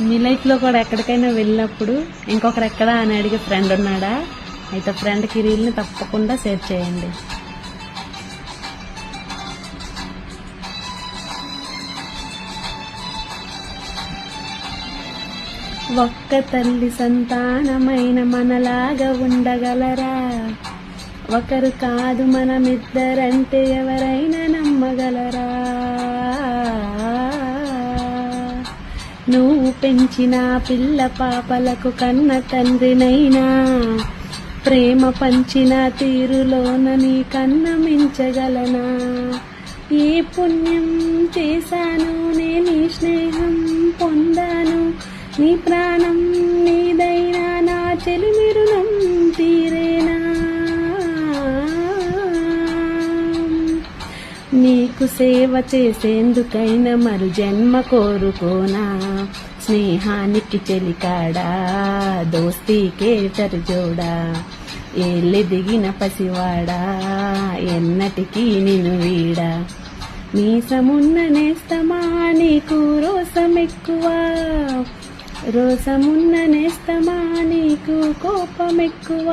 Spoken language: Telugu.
మీ లైఫ్లో కూడా ఎక్కడికైనా వెళ్ళినప్పుడు ఇంకొకరు ఎక్కడా అని అడిగే ఫ్రెండ్ ఉన్నాడా? అయితే ఫ్రెండ్కి రీల్ని తప్పకుండా షేర్ చేయండి. ఒక్క తల్లి సంతానమైన మనలాగా ఉండగలరా? ఒకరు కాదు మనమిద్దరంటే ఎవరైనా నమ్మగలరా? నువ్వు పెంచిన పిల్ల పాపలకు కన్న తండ్రినైనా ప్రేమ పంచిన తీరులోన నీ కన్న మించగలనా? ఏ పుణ్యం చేశాను నేను స్నేహం పొందాను, నీ ప్రాణం నీదైనా నా చెలిమి రుణం తీరేనా? నీకు సేవ చేసేందుకైనా మరు జన్మ కోరుకోనా? స్నేహానికి చెలికాడా, దోస్తీకే తరజోడా, ఏళ్ళెదిగిన పసివాడా, ఎన్నటికీ నిన్ను వీడా? మీసమున్న నేస్తమా నీకు రోసమెక్కువ, రోసమున్న నేస్తమా నీకు కోపమెక్కువ?